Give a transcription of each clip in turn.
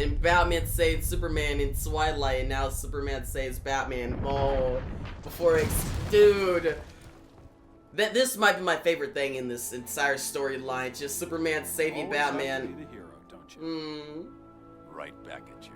and Batman saves Superman in Twilight, and now Superman saves Batman. Oh, dude. This might be my favorite thing in this entire storyline. Just Superman saving Always Batman. have to be the hero, don't you? Right back at you.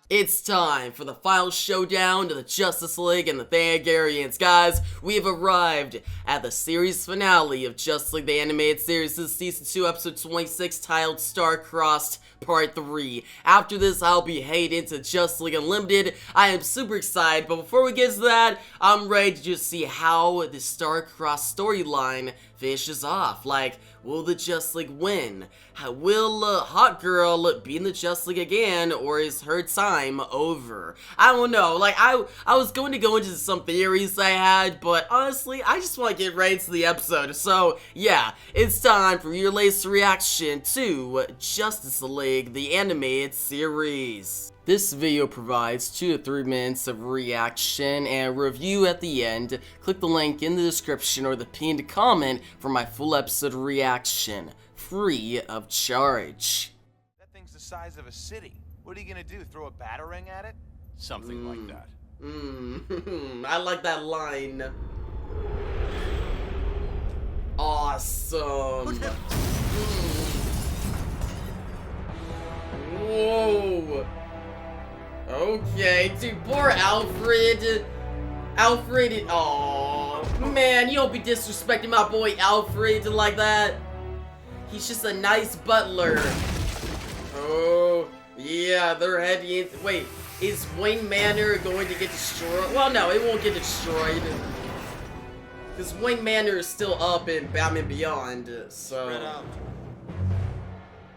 It's time for the final showdown to the Justice League and the Thanagarians. Guys, we have arrived at the series finale of Justice League the Animated Series. This is Season 2, Episode 26, titled Star-Crossed Part 3. After this, I'll be heading into Justice League Unlimited. I am super excited, but before we get to that, I'm ready to just see how the Star-Crossed storyline finishes off. Like, will the Justice League win? Will Hot Girl be in the Justice League again, or is her time over? I don't know. Like, I was going to go into some theories I had, but honestly, I just want to get right into the episode. So, yeah, it's time for your latest reaction to Justice League, the animated series. This video provides 2 to 3 minutes of reaction and review at the end. Click the link in the description or the pinned comment for my full episode reaction, free of charge. That thing's the size of a city. What are you gonna do, throw a batarang at it? Something like that. I like that line. Awesome. Whoa. Okay, dude, poor Alfred. Alfred, oh man, you don't be disrespecting my boy Alfred like that. He's just a nice butler. Oh, yeah, they're heading in. Wait, is Wayne Manor going to get destroyed? Well, no, it won't get destroyed. Because Wayne Manor is still up in Batman Beyond, so. Spread out.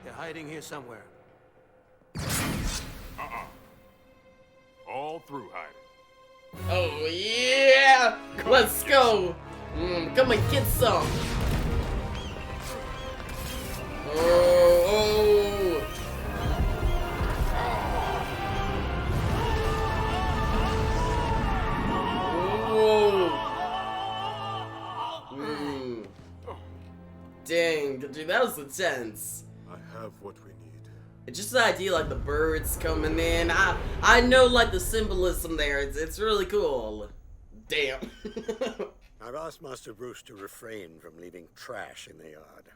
They're hiding here somewhere. All through hiding. Oh yeah! Let's go! Come and get some! Oh! Whoa! Dang, dude, that was intense. I have what we need. It's just the idea, like, the birds coming in. I know, like, the symbolism there. It's really cool. Damn. I've asked Master Bruce to refrain from leaving trash in the yard.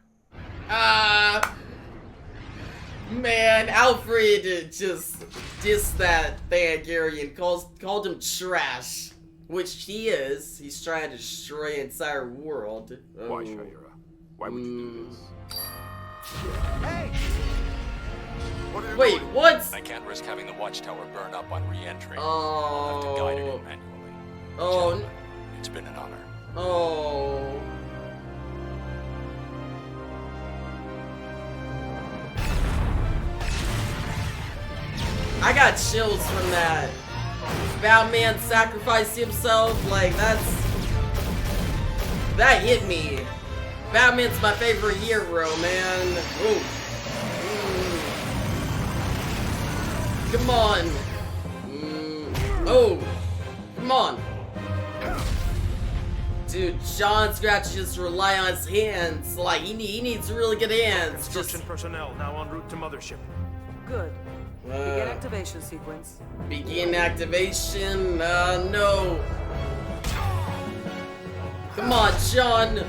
Man, Alfred just dissed that Thanagarian, called him trash. Which he is. He's trying to destroy the entire world. Oh. Why, Shayura? Why would you do this? Hey! Wait, what? I can't risk having the watchtower burn up on re-entry. Oh. I'll have to guide it in manually. Oh. Gentlemen, it's been an honor. Oh. I got chills from that. Batman sacrificed himself, like that hit me. Batman's my favorite hero, man. Ooh. Come on. Oh. Come on. Dude, John's got to just rely on his hands. Like, he needs really good hands. Construction personnel now en route to Mothership. Good. Begin activation sequence. Begin activation? No. Come on, John.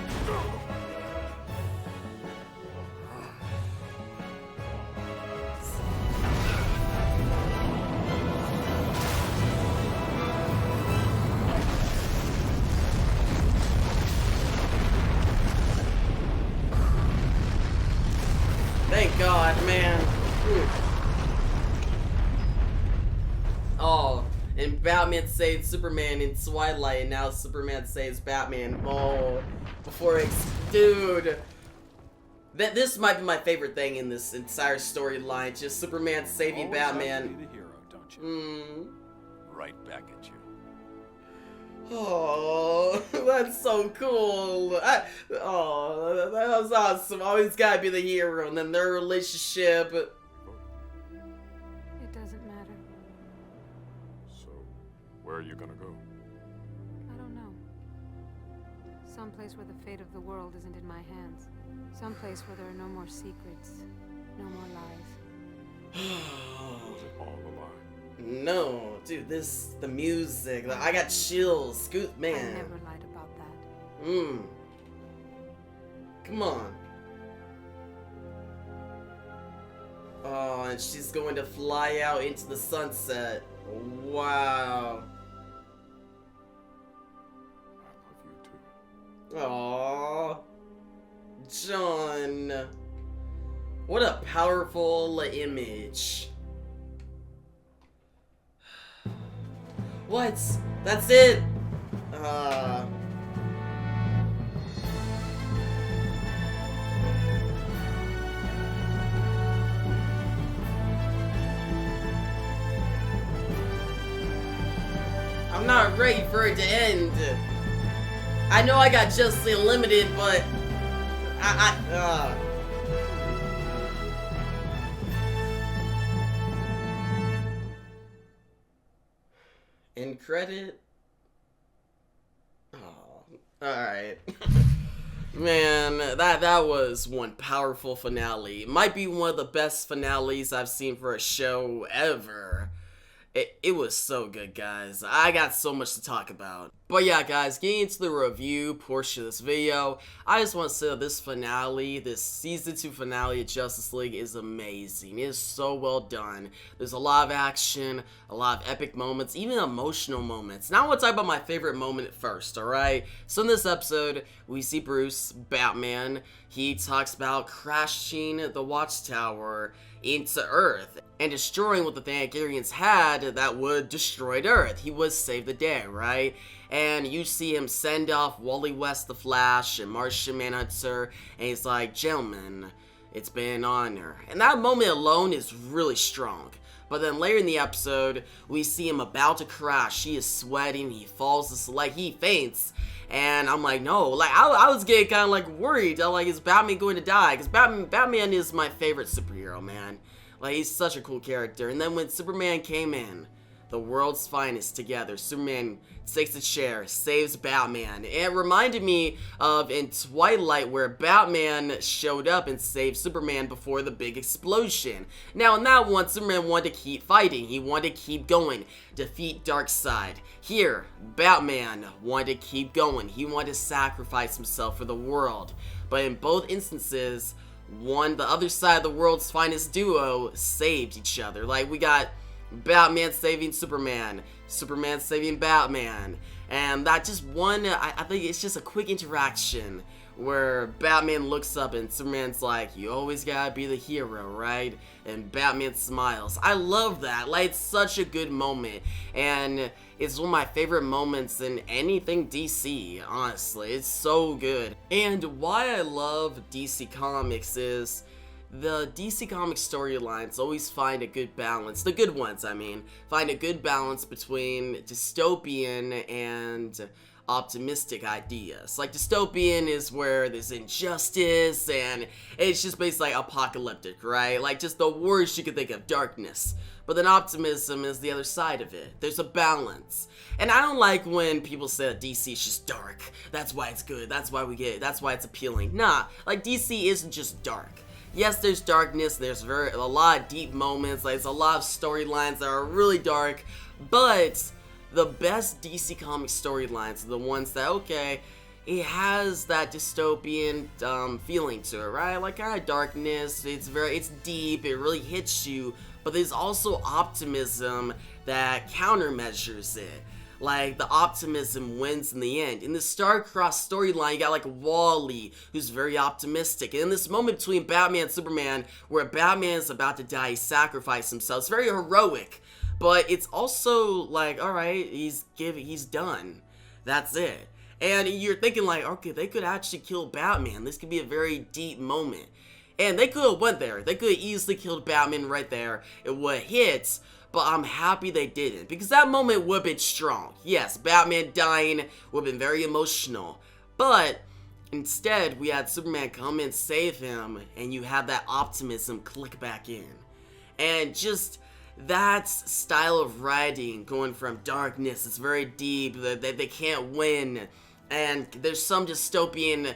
Thank God, man. Oh, and Batman saved Superman in Twilight, and now Superman saves Batman. Oh, dude. This might be my favorite thing in this entire storyline. Just Superman saving Always have to Batman. be the hero, don't you? Right back at you. Oh, that's so cool. Oh, that was awesome. Always gotta be the hero, and then their relationship. It Where are you gonna go? I don't know. Someplace where the fate of the world isn't in my hands. Someplace where there are no more secrets, no more lies. Was it all a lie? No, dude, the music, I got chills. Scoot, I man. never lied about that. Come on. Oh, and she's going to fly out into the sunset. Wow. I love you too. Aww. John. What a powerful image. What? That's it? I'm not ready for it to end. I know I got Justly Unlimited, but End credit? Oh, alright. Man, that was one powerful finale. Might be one of the best finales I've seen for a show ever. It was so good, guys. I got so much to talk about. But yeah, guys, getting into the review portion of this video, I just want to say that this finale, this Season 2 finale of Justice League is amazing. It is so well done. There's a lot of action, a lot of epic moments, even emotional moments. Now I want to talk about my favorite moment first, alright? So in this episode, we see Bruce, Batman. He talks about crashing the Watchtower into Earth and destroying what the Thanagarians had that would destroy Earth. He would save the day, right? And you see him send off Wally West the Flash and Martian Manhunter, and he's like, gentlemen, it's been an honor. And that moment alone is really strong. But then later in the episode, we see him about to crash. He is sweating, he falls, like he faints. And I'm like, no, like I was getting kind of like worried. I'm like, is Batman going to die? Because Batman is my favorite superhero, man. Like, he's such a cool character. And then when Superman came in, the world's finest together, Superman takes a chair, saves Batman. And it reminded me of in Twilight where Batman showed up and saved Superman before the big explosion. Now in that one, Superman wanted to keep fighting. He wanted to keep going, defeat Darkseid. Here, Batman wanted to keep going. He wanted to sacrifice himself for the world. But in both instances, the other side of the world's finest duo saved each other. Like, we got Batman saving Superman, Superman saving Batman, and that just one, I think it's just a quick interaction where Batman looks up and Superman's like, you always gotta be the hero, right? And Batman smiles. I love that. Like, it's such a good moment, and it's one of my favorite moments in anything DC, honestly. It's so good. And why I love DC Comics is the DC Comics storylines always find a good balance, the good ones I mean, find a good balance between dystopian and optimistic ideas. Like, dystopian is where there's injustice and it's just basically like apocalyptic, right? Like, just the worst you could think of, darkness. But then optimism is the other side of it. There's a balance. And I don't like when people say that DC is just dark. That's why it's good. That's why we get it. That's why it's appealing. Nah, like, DC isn't just dark. Yes, there's darkness, there's a lot of deep moments, like, there's a lot of storylines that are really dark, but the best DC Comics storylines are the ones that, okay, it has that dystopian feeling to it, right? Like, kind of darkness, it's deep, it really hits you, but there's also optimism that countermeasures it. Like, the optimism wins in the end. In the Star-Crossed storyline, you got, like, Wally, who's very optimistic. And in this moment between Batman and Superman, where Batman is about to die, he sacrificed himself. It's very heroic. But it's also, like, alright, he's done. That's it. And you're thinking, like, okay, they could actually kill Batman. This could be a very deep moment. And they could have went there. They could have easily killed Batman right there. It would have hit. But I'm happy they didn't, because that moment would have been strong. Yes, Batman dying would have been very emotional, but instead we had Superman come and save him, and you have that optimism click back in. And just that style of writing, going from darkness, it's very deep, they can't win, and there's some dystopian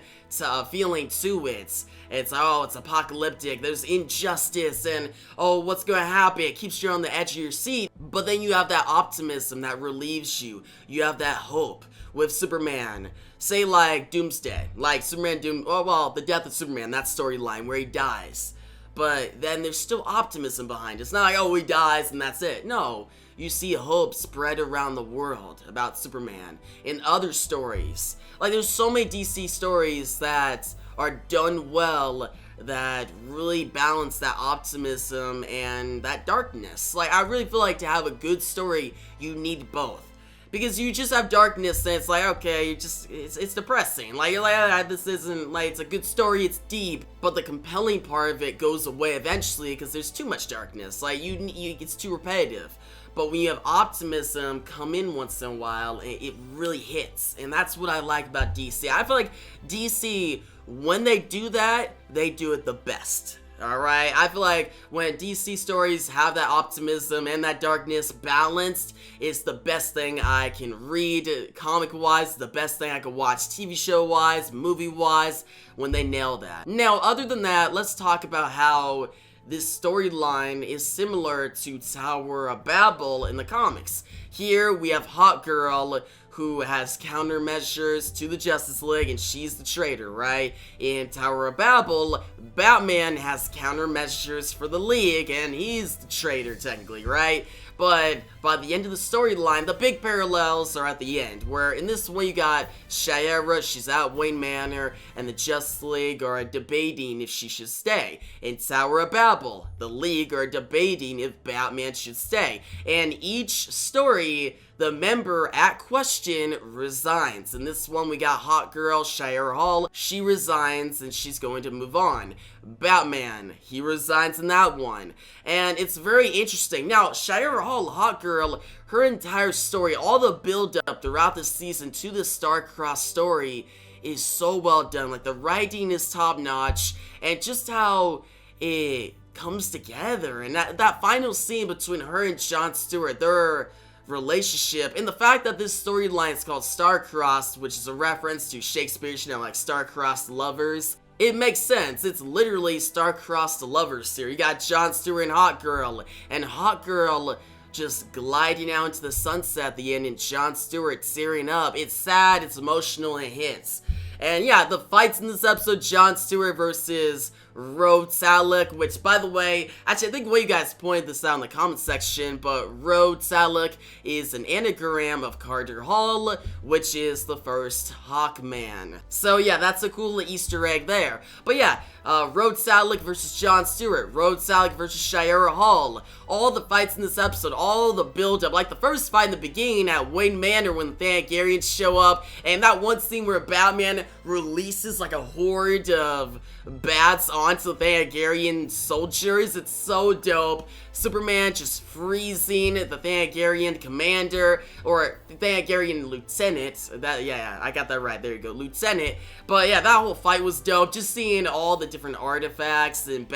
feeling to it. It's apocalyptic, there's injustice, and what's gonna happen? It keeps you on the edge of your seat, but then you have that optimism that relieves you. You have that hope. With Superman, say like Doomsday, like Superman the death of Superman, that storyline where he dies. But then there's still optimism behind it. It's not like, he dies and that's it. No, you see hope spread around the world about Superman. In other stories, like there's so many DC stories that are done well that really balance that optimism and that darkness. Like I really feel like to have a good story, you need both. Because you just have darkness and it's like, okay, it's depressing. Like, you're like, this isn't, like, it's a good story, it's deep, but the compelling part of it goes away eventually because there's too much darkness. Like, it's too repetitive. But when you have optimism come in once in a while, it really hits. And that's what I like about DC. I feel like DC, when they do that, they do it the best. Alright, I feel like when DC stories have that optimism and that darkness balanced, it's the best thing I can read comic-wise, the best thing I can watch TV show-wise, movie-wise, when they nail that. Now, other than that, let's talk about how this storyline is similar to Tower of Babel in the comics. Here, we have Hot Girl, who has countermeasures to the Justice League, and she's the traitor, right? In Tower of Babel, Batman has countermeasures for the League, and he's the traitor, technically, right? But by the end of the storyline, the big parallels are at the end, where in this one you got Shayera, she's at Wayne Manor, and the Justice League are debating if she should stay. In Tower of Babel, the League are debating if Batman should stay. And each story, the member at question resigns. In this one, we got Hot Girl, Shayera Hall. She resigns and she's going to move on. Batman, he resigns in that one. And it's very interesting. Now, Shayera Hall, Hot Girl, her entire story, all the build-up throughout the season to the star-crossed story is so well done. Like, the writing is top-notch, and just how it comes together. And that final scene between her and Jon Stewart, their relationship, and the fact that this storyline is called Star-Crossed, which is a reference to Shakespeare's, like star-crossed lovers, it makes sense. It's literally star-crossed lovers here. You got Jon Stewart and Hot Girl, and Hot Girl just gliding out into the sunset at the end, and Jon Stewart tearing up. It's sad, it's emotional, and it hits. And yeah, the fights in this episode, Jon Stewart versus Road Salak, which, by the way, actually, I think one of you guys pointed this out in the comment section, but Road Salak is an anagram of Carter Hall, which is the first Hawkman. So yeah, that's a cool Easter egg there. But yeah, Road Salak versus Jon Stewart, Road Salak versus Shayera Hall, all the fights in this episode, all the build-up, like the first fight in the beginning at Wayne Manor when the Thanagarians show up, and that one scene where Batman releases like a horde of bats onto the Thanagarian soldiers. It's so dope. Superman just freezing the Thanagarian commander, or Thanagarian lieutenant. Yeah, I got that right. There you go, lieutenant. But yeah, that whole fight was dope. Just seeing all the different artifacts and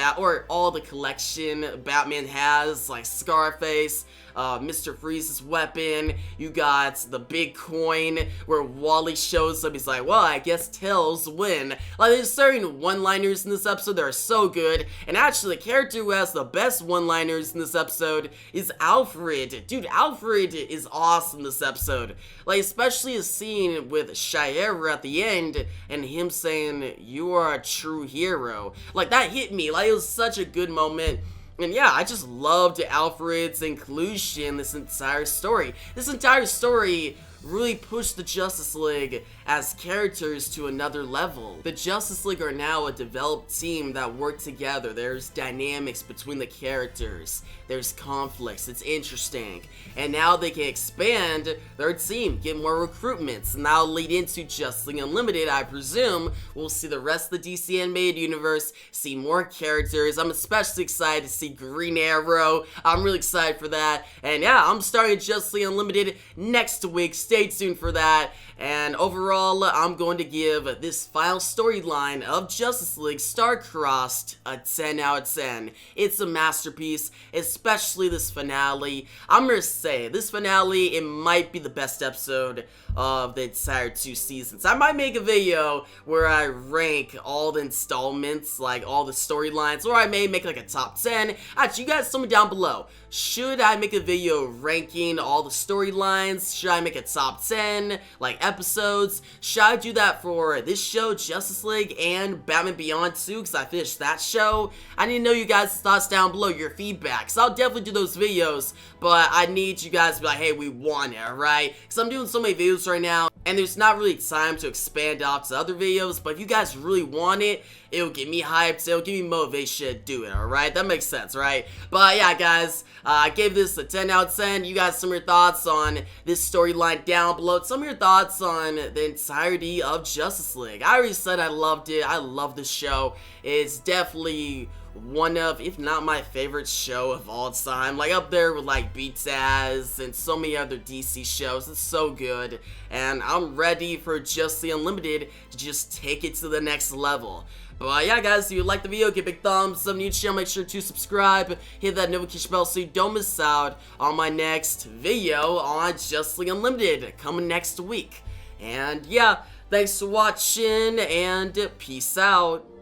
all the collection Batman has, like Scarface, Mr. Freeze's weapon. You got the big coin where Wally shows up. He's like, well, I guess tails win. Like, there's certain one-liners in this episode that are so good. And actually, the character who has the best one-liners in this episode is Alfred. Dude, Alfred is awesome this episode. Like, especially a scene with Shayera at the end and him saying, you are a true hero. Like, that hit me. Like, it was such a good moment. And yeah, I just loved Alfred's inclusion in this entire story. This entire story really pushed the Justice League as characters to another level. The Justice League are now a developed team that work together. There's dynamics between the characters. There's conflicts. It's interesting. And now they can expand their team, get more recruitments, and that'll lead into Justice League Unlimited. I presume we'll see the rest of the DC animated universe, see more characters. I'm especially excited to see Green Arrow. I'm really excited for that. And yeah, I'm starting Justice League Unlimited next week. Stay stay tuned for that. And overall, I'm going to give this final storyline of Justice League Star-Crossed a 10 out of 10. It's a masterpiece, especially this finale. I'm gonna say, this finale, it might be the best episode of the entire 2 seasons. I might make a video where I rank all the installments, like all the storylines, or I may make like a top 10. Actually, you guys tell me down below. Should I make a video ranking all the storylines? Should I make a top 10, like, episodes? Should I do that for this show, Justice League, and Batman Beyond 2, because I finished that show? I need to know you guys' thoughts down below, your feedback, so I'll definitely do those videos, but I need you guys to be like, hey, we want it, alright? Because I'm doing so many videos right now, and there's not really time to expand off to other videos, but if you guys really want it, it'll get me hyped, it'll give me motivation to do it, alright? That makes sense, right? But yeah, guys, I gave this a 10 out of 10. You guys, some of your thoughts on this storyline down below. Some of your thoughts on the entirety of Justice League. I already said I loved it. I love this show. It's definitely one of, if not my favorite show of all time. Like, up there with, like, BTAS and so many other DC shows. It's so good. And I'm ready for Justice League Unlimited to just take it to the next level. But yeah, guys, if you like the video, give a big thumbs up, new channel, make sure to subscribe, hit that notification bell so you don't miss out on my next video on Justice League Unlimited coming next week. And yeah, thanks for watching, and peace out.